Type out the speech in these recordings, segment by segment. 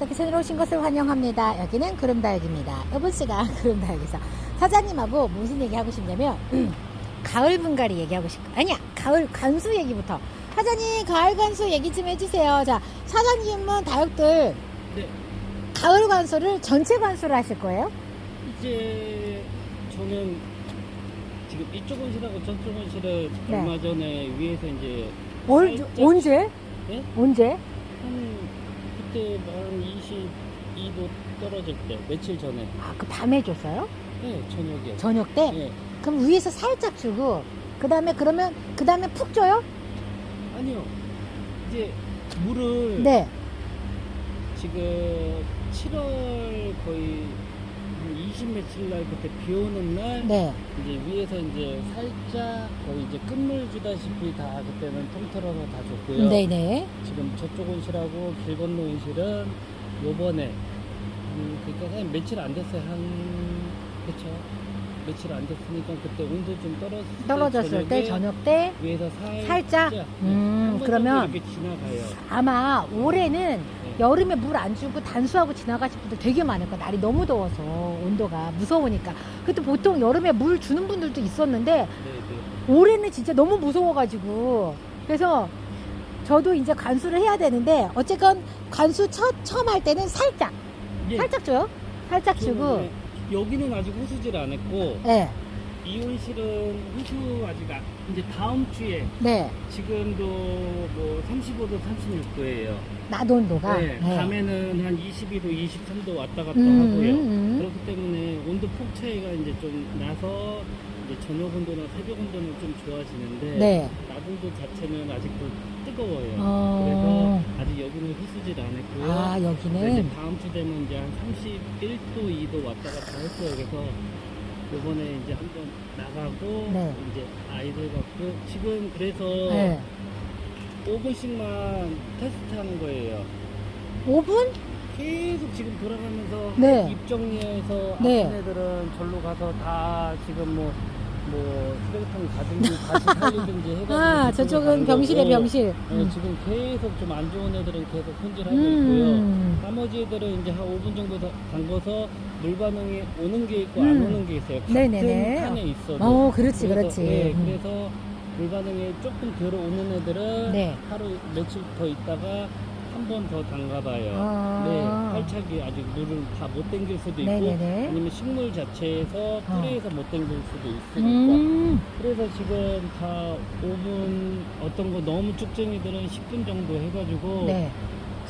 여기서 오신 것을 환영합니다. 여기는 구름다육입니다. 이번 시간 구름다육에서 사장님하고 무슨 얘기 하고 싶냐면 가을 분갈이 얘기하고 싶고 아니야 가을 관수 얘기부터 사장님 가을 관수 얘기 좀 해주세요. 자 사장님은 다육들 네. 가을 관수를 전체 관수를 하실 거예요? 이제 저는 지금 이쪽은 싫하고 저쪽은 싫어. 네. 얼마 전에 위에서 이제 살짝- 언제? 네? 언제? 한 그때 한 22도 떨어질 때 며칠 전에. 아 그 밤에 줬어요? 네, 저녁에. 저녁 때? 네. 그럼 위에서 살짝 주고 그 다음에 푹 줘요? 아니요. 이제 물을 네. 지금 7월 거의 한 20 며칠 날 그때 비 오는 날 네. 이제 위에서 이제 살짝 거의 이제 끝물 주다시피 다 그때는 통틀어서 다 줬고요. 네네. 지금 저쪽 온실하고 길 건너 온실은 요번에 그러니까 한 며칠 안 됐어요. 그쵸? 며칠 안 됐으니까 그때 온도 좀 떨어졌을 때 저녁 때 위에서 살짝? 한번 그러면 이렇게 지나가요. 아마 올해는 여름에 물 안 주고 단수하고 지나가실 분들 되게 많을 거예요. 날이 너무 더워서 온도가 무서우니까. 그때 보통 여름에 물 주는 분들도 있었는데 네, 네. 올해는 진짜 너무 무서워가지고 그래서 저도 이제 관수를 해야 되는데 어쨌건 관수 처음 할 때는 살짝 예, 줘요. 살짝 주고 그러면은 여기는 아직 후수질 안 했고 네. 이 온실은 후수 아직 이제 다음 주에 네. 지금도 뭐 35도 36도예요. 낮 온도가 네, 밤에는 한 22도 23도 왔다 갔다 하고요. 그렇기 때문에 온도 폭 차이가 이제 좀 나서 이제 저녁 온도나 새벽 온도는 좀 좋아지는데 네. 낮 온도 자체는 아직도 뜨거워요. 어. 그래서 아직 여기는 후수질 안 했고요. 아 근데 여기는 이제 다음 주 되면 이제 한 31도 2도 왔다 갔다 할 거예요. 그래서 요번에 이제 한번 나가고 네. 이제 아이들 갖고 지금 그래서 네. 5분씩만 테스트하는 거예요. 5분? 계속 지금 돌아가면서 네. 입 정리해서 네. 아픈 애들은 절로 가서 다 지금 뭐 쓰레기통 가든지 다시 살리든지 해가지고 아 그쪽으로 저쪽은 가는 병실에 거고, 병실. 네, 지금 계속 좀 안 좋은 애들은 계속 손질하고 있고요. 음. 나머지 애들은 이제 한 5분 정도 담궈서 물 반응이 오는 게 있고 안 오는 게 있어요. 같은 네네네. 칸에 있어도. 어 그렇지 그래서, 그렇지. 네, 그래서 물 반응이 조금 덜 오는 애들은 네. 하루 며칠 더 있다가 한 번 더 담가봐요. 아. 네, 활착이 아직 물을 다 못 당길 수도 있고 네네네. 아니면 식물 자체에서 뿌리에서 못 당길 수도 있으니까 음. 그래서 지금 다 5분 어떤 거 너무 쭉쟁이들은 10분 정도 해가지고 네.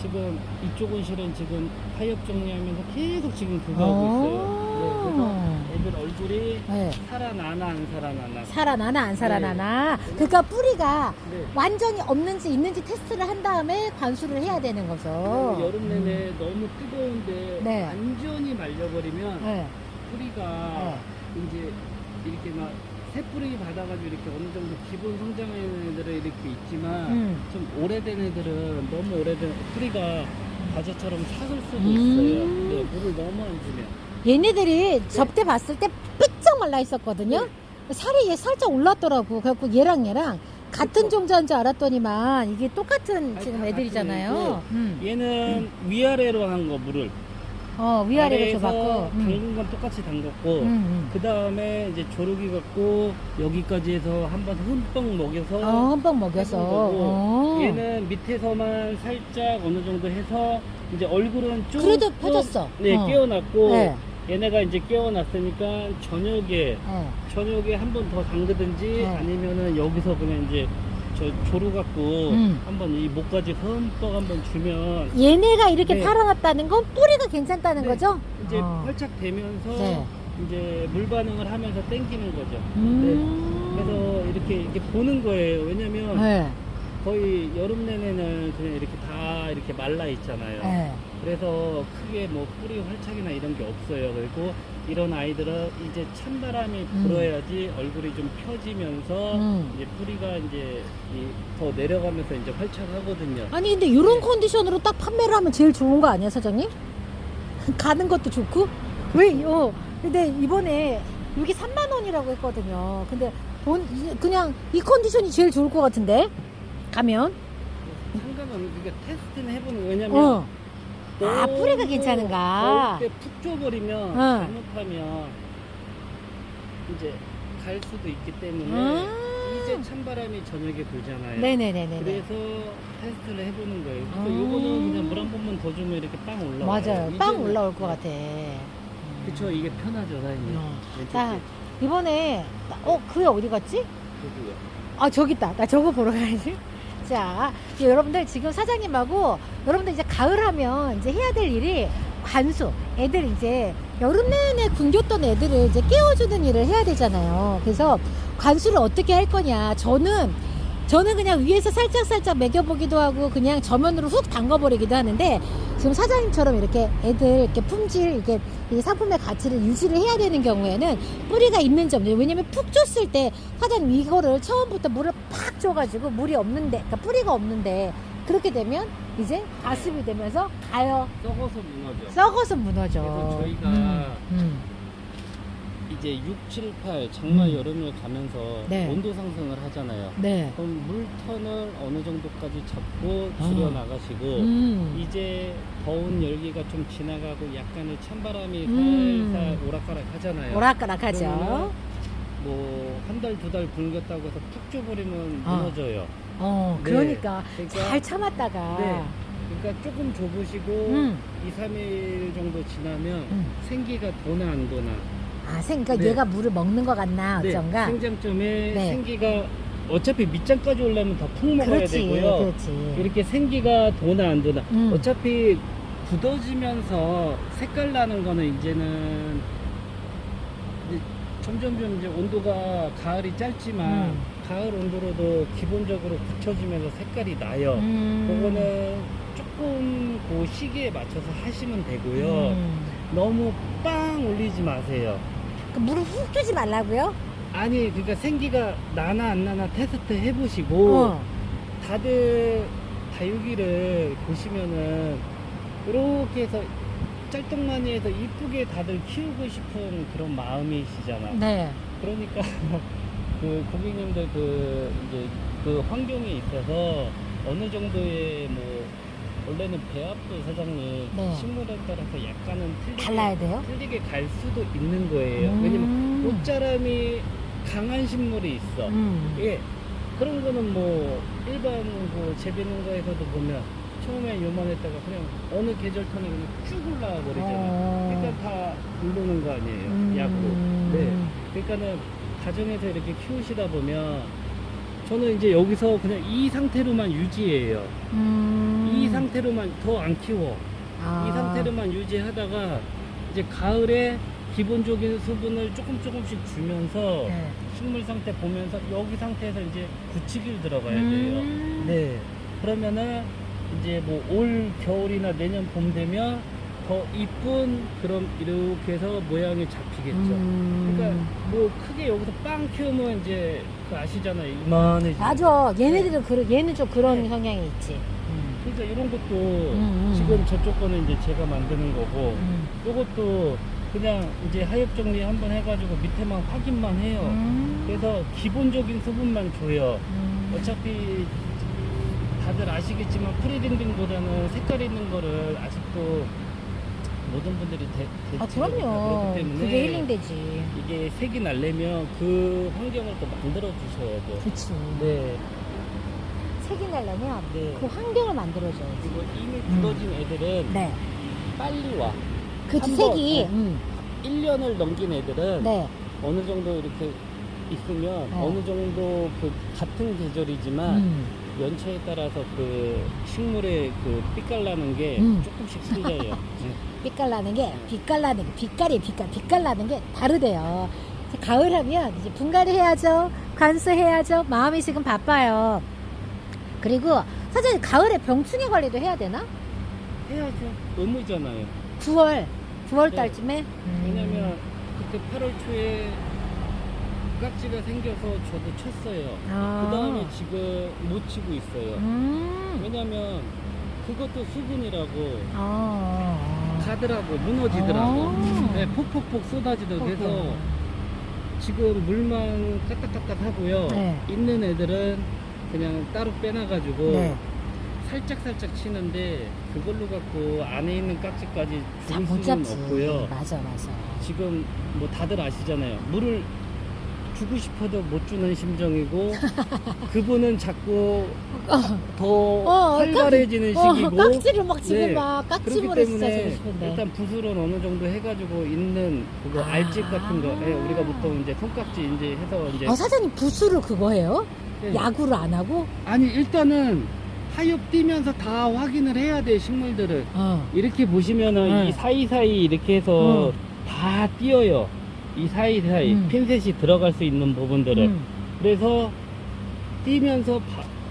지금 이쪽 온실은 지금 타협 정리하면서 계속 지금 그거 하고 있어요. 네, 그래서 애들 얼굴이 네. 살아나나 안 살아나나. 살아나나 안 살아나나. 그러니까 뿌리가 네. 완전히 없는지 있는지 테스트를 한 다음에 관수를 해야 되는 거죠. 여름 내내 너무 뜨거운데 네. 완전히 말려버리면 네. 뿌리가 이제 이렇게 막 새뿌리 받아가지고 이렇게 어느 정도 기본 성장하는 애들은 이렇게 있지만 좀 오래된 애들은 너무 오래된 뿌리가 과자처럼 삭을 수도 있어요. 네, 물을 너무 안 주면. 얘네들이 접대 봤을 때 삐쩍 말라 있었거든요. 살이 얘 살짝 올랐더라고. 그래갖고 얘랑 같은 그쵸. 종자인 줄 알았더니만 이게 똑같은 아니, 지금 다 애들이잖아요. 얘는 위아래로 한 거 물을. 위아래로 아래에서 줘봤고. 담근 건 똑같이 담갔고 그 다음에 이제 조르기 갖고 여기까지 해서 한번 흠뻑 먹여서 흠뻑 먹여서. 해본 거고, 얘는 밑에서만 살짝 어느 정도 해서 이제 얼굴은 쭉 그래도 펴졌어. 네, 깨어났고 네. 얘네가 이제 깨어났으니까 저녁에 한 번 더 담그든지 아니면은 여기서 그냥 이제 저 조루 갖고 한번 이 목까지 흠뻑 한번 주면 얘네가 이렇게 네. 살아났다는 건 뿌리가 괜찮다는 네. 거죠? 이제 활착 되면서 네. 이제 물 반응을 하면서 땡기는 거죠. 네. 그래서 이렇게 보는 거예요. 왜냐면 네. 거의 여름 내내는 그냥 이렇게 다 이렇게 말라 있잖아요. 네. 그래서 크게 뭐 뿌리 활착이나 이런 게 없어요. 그리고 이런 아이들은 이제 찬바람이 불어야지 얼굴이 좀 펴지면서 이제 뿌리가 이제 더 내려가면서 이제 활착하거든요. 아니 근데 이런 컨디션으로 딱 판매를 하면 제일 좋은 거 아니야 사장님? 가는 것도 좋고 왜요? 근데 이번에 여기 3만 원이라고 했거든요. 근데 그냥 이 컨디션이 제일 좋을 것 같은데 가면 상관없는 그러니까 테스트는 해보는 왜냐면 아, 뿌리가 괜찮은가? 더울 때 푹 줘버리면 응. 잘못하면 이제 갈 수도 있기 때문에 이제 찬바람이 저녁에 불잖아요. 네네네네. 그래서 테스트를 해보는 거예요. 그래서 요거는 그냥 물 한 번만 더 주면 이렇게 빵 올라와요. 맞아요. 빵 이제는- 올라올 것 같아. 그쵸, 이게 편하죠, 사장님. 왼쪽 자, 게. 이번에, 그게 어디 갔지? 저기요. 아, 저기 있다. 나 저거 보러 가야지. 자, 이제 여러분들 지금 사장님하고 여러분들 이제 가을 하면 이제 해야 될 일이 관수. 애들 이제 여름 내내 굶겼던 애들을 이제 깨워주는 일을 해야 되잖아요. 그래서 관수를 어떻게 할 거냐. 저는 그냥 위에서 살짝살짝 먹여보기도 하고 그냥 저면으로 훅 담가버리기도 하는데 지금 사장님처럼 이렇게 애들 이렇게 품질 이렇게 이 상품의 가치를 유지를 해야 되는 경우에는 뿌리가 있는지 없는지. 왜냐면 푹 줬을 때 사장님 이거를 처음부터 물을 팍 줘가지고 물이 없는데, 그러니까 뿌리가 없는데 그렇게 되면 이제 가습이 되면서 가요. 썩어서 무너져. 썩어서 무너져. 그래서 저희가 이제 6, 7, 8 장마 여름을 가면서 네. 온도 상승을 하잖아요. 네. 그럼 물턴을 어느 정도까지 잡고 줄여 나가시고 이제 더운 열기가 좀 지나가고 약간의 찬바람이 살살 오락가락 하잖아요. 오락가락하죠. 뭐 한 달, 두 달 굶겼다고 해서 푹 줘버리면 무너져요. 네. 그러니까 그러니까 잘 참았다가. 네. 그러니까 조금 줘보시고 2, 3일 정도 지나면 생기가 도나 안 도나. 그러니까 네. 얘가 물을 먹는 것 같나 어쩐가. 생장점에 네. 생기가 어차피 밑장까지 오려면 더 푹 먹어야 그렇지, 되고요. 그렇지. 이렇게 생기가 도나 안 도나. 음. 어차피 굳어지면서 색깔 나는 거는 이제는 이제 점점 이제 온도가 가을이 짧지만 가을 온도로도 기본적으로 굳혀지면서 색깔이 나요. 그거는 조금 그 시기에 맞춰서 하시면 되고요. 너무 빵 올리지 마세요. 물을 훅 주지 말라고요? 아니, 그러니까 생기가 나나 안 나나 테스트 해보시고 다들 다육이를 보시면은 이렇게 해서 짤떡마니해서 이쁘게 다들 키우고 싶은 그런 마음이시잖아. 네. 그러니까 그 고객님들 이제 그 환경에 있어서 어느 정도의 뭐 원래는 배합도 사장님 네. 식물에 따라서 약간은 달라야 돼요? 틀리게 갈 수도 있는 거예요. 왜냐면 꽃자람이 강한 식물이 있어. 예. 그런 거는 뭐 일반 그 재배농가에서도 보면 처음에 요만했다가 그냥 어느 계절턴에 그냥 쭉 올라와 버리잖아요. 그러니까 다 굴르는 거 아니에요. 약으로. 네. 그러니까는 가정에서 이렇게 키우시다 보면 저는 이제 여기서 그냥 이 상태로만 유지해요. 이 상태로만 더 안 키워. 이 상태로만 유지하다가 이제 가을에 기본적인 수분을 조금씩 주면서 네. 식물 상태 보면서 여기 상태에서 이제 굳히기를 들어가야 돼요. 네. 그러면은 이제 뭐 올 겨울이나 내년 봄 되면 더 이쁜 그런 이렇게 해서 모양이 잡히겠죠. 그러니까 뭐 크게 여기서 빵 키우면 이제 그 아시잖아요. 이만해지. 맞아. 얘네들은 얘는 좀 그런 네. 성향이 있지. 그러니까 이런 것도 지금 저쪽 거는 이제 제가 만드는 거고 요것도 그냥 이제 하엽 정리 한번 해가지고 밑에만 확인만 해요. 그래서 기본적인 수분만 줘요. 어차피 다들 아시겠지만 프리딩딩보다는 색깔 있는 거를 아직도 모든 분들이 그럼요. 그렇기 때문에 그게 힐링되지. 이게 색이 날려면 그 환경을 또 만들어 주셔야 돼요. 그치. 네. 색이 나려면 네. 그 환경을 만들어줘야지. 그리고 이미 굳어진 애들은 네. 빨리 와. 그치, 한 번, 색이. 1년을 넘긴 애들은 네. 어느 정도 이렇게 있으면 어. 어느 정도 그 같은 계절이지만 연초에 따라서 그 식물의 그 빛깔나는 게 조금씩 틀려요. 네. 빛깔나는 게, 빛깔나는 게 다르대요. 이제 가을 하면 이제 분갈이 해야죠. 관수해야죠. 마음이 지금 바빠요. 그리고 사실 가을에 병충해 관리도 해야 되나? 해야죠. 의무잖아요. 9월 네. 달쯤에? 왜냐면 그때 8월 초에 깍지가 생겨서 저도 쳤어요. 아. 그 다음에 지금 못 치고 있어요. 왜냐면 그것도 수분이라고 가더라고, 무너지더라고. 네, 폭폭폭 쏟아지더라고. 그래서 지금 물만 까딱까딱 하고요. 네. 있는 애들은 그냥 따로 빼놔가지고 네. 살짝 치는데 그걸로 갖고 안에 있는 깍지까지 잘 죽을 못 수는 잡지. 없고요. 맞아. 지금 뭐 다들 아시잖아요. 물을 주고 싶어도 못 주는 심정이고 그분은 자꾸 더 활발해지는 시기고 깍지를 막 지금 네. 막 그렇기 깍지물에 진짜 때문에 주고 싶은데. 일단 붓으로는 어느 정도 해가지고 있는 그거 알집 같은 거 우리가 보통 이제 손깍지 이제 해서 이제 사장님 붓으로 그거 해요? 네. 야구를 안 하고? 아니 일단은 하엽 뛰면서 다 확인을 해야 돼 식물들을 이렇게 보시면은 이 사이사이 이렇게 해서 다 띄어요. 이 사이사이 핀셋이 들어갈 수 있는 부분들을 그래서 뛰면서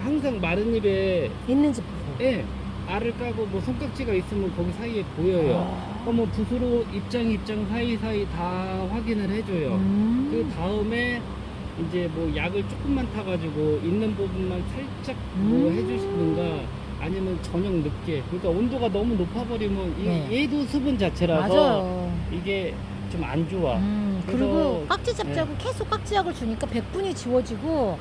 항상 마른 잎에 있는지 보고. 예, 알을 까고 뭐 손깍지가 있으면 거기 사이에 보여요. 뭐 붓으로 입장 사이사이 다 확인을 해줘요. 그 다음에 이제 뭐 약을 조금만 타가지고 있는 부분만 살짝 뭐 해주시는가 아니면 저녁 늦게 그러니까 온도가 너무 높아버리면 얘도 수분 자체라서 맞아요. 이게 좀 안 좋아. 그리고 깍지 잡자고 계속 깍지약을 주니까 백분이 지워지고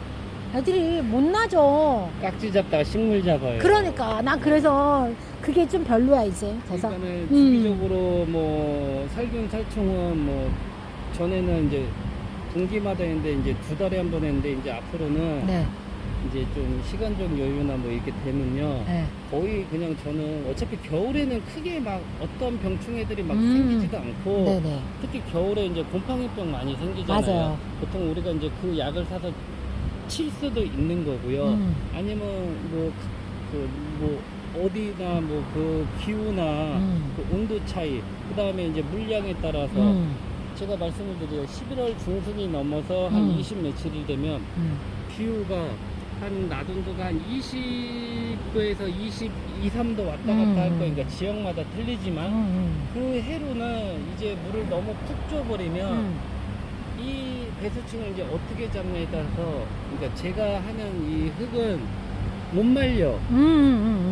애들이 못 나죠. 깍지 잡다가 식물 잡아요. 그러니까 난 그래서 그게 좀 별로야 이제. 그래서 그러니까는 주기적으로 뭐 살균 살충은 뭐 전에는 이제 분기마다 했는데 이제 2달에 한 번 했는데 이제 앞으로는 네. 이제 좀 시간적 여유나 뭐 이렇게 되면요 네. 거의 그냥 저는 어차피 겨울에는 크게 막 어떤 병충해들이 막 생기지도 않고 네네. 특히 겨울에 이제 곰팡이병 많이 생기잖아요. 맞아요. 보통 우리가 이제 그 약을 사서 칠 수도 있는 거고요. 아니면 뭐 어디나 뭐 그 기후나 그 온도 차이, 그 다음에 이제 물량에 따라서 제가 말씀을 드려요. 11월 중순이 넘어서 한 20 며칠이 되면 기후가 한 낮온도가 한 20도에서 22, 3도 왔다 갔다 할 거예요. 그러니까 지역마다 틀리지만 그 해로는 이제 물을 너무 푹 줘버리면 이 배수층을 이제 어떻게 잡냐에 따라서 그러니까 제가 하는 이 흙은 못 말려.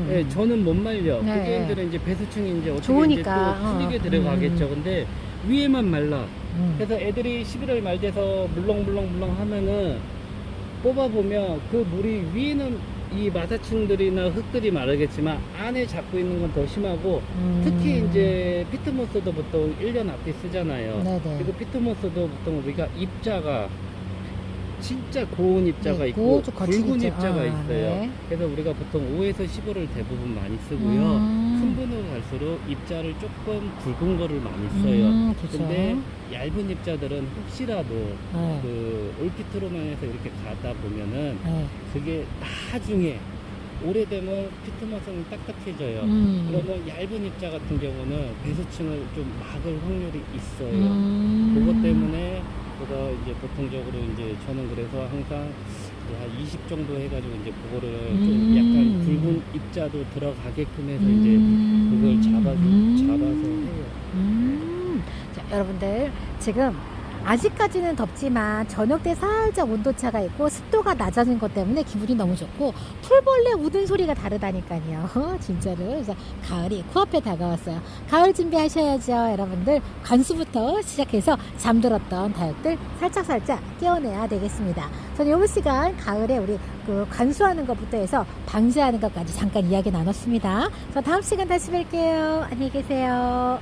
네, 저는 못 말려. 네. 고객님들은 이제 배수층이 이제 어떻게 좋으니까. 이제 또 풀리게 들어가겠죠. 근데 위에만 말라. 그래서 애들이 11월 말 돼서 물렁물렁 하면은 뽑아보면 그 물이 위에는 이 마사층들이나 흙들이 마르겠지만 안에 잡고 있는 건 더 심하고 특히 이제 피트모스도 보통 1년 앞뒤 쓰잖아요. 네네. 그리고 피트모스도 보통 우리가 입자가 진짜 고운 입자가 있고 굵은 입자가 있어요. 네. 그래서 우리가 보통 5에서 15를 대부분 많이 쓰고요. 큰 분으로 갈수록 입자를 조금 굵은 거를 많이 써요. 근데 얇은 입자들은 혹시라도 그 올피트로만 해서 이렇게 가다 보면은 그게 나중에 오래되면 피트모스는 딱딱해져요. 그러면 얇은 입자 같은 경우는 배수층을 좀 막을 확률이 있어요. 그것 때문에 그래서 이제 보통적으로 이제 저는 그래서 항상 한 20 정도 해가지고 이제 그거를 좀 약간 굵은 입자도 들어가게끔 해서 이제 그걸 잡아서 해요. 자, 여러분들 지금 아직까지는 덥지만 저녁 때 살짝 온도차가 있고 습도가 낮아진 것 때문에 기분이 너무 좋고 풀벌레 우는 소리가 다르다니까요. 진짜로. 그래서 가을이 코앞에 다가왔어요. 가을 준비하셔야죠. 여러분들 관수부터 시작해서 잠들었던 다육들 살짝살짝 깨워내야 되겠습니다. 저는 이번 시간 가을에 우리 그 관수하는 것부터 해서 방지하는 것까지 잠깐 이야기 나눴습니다. 저 다음 시간 다시 뵐게요. 안녕히 계세요.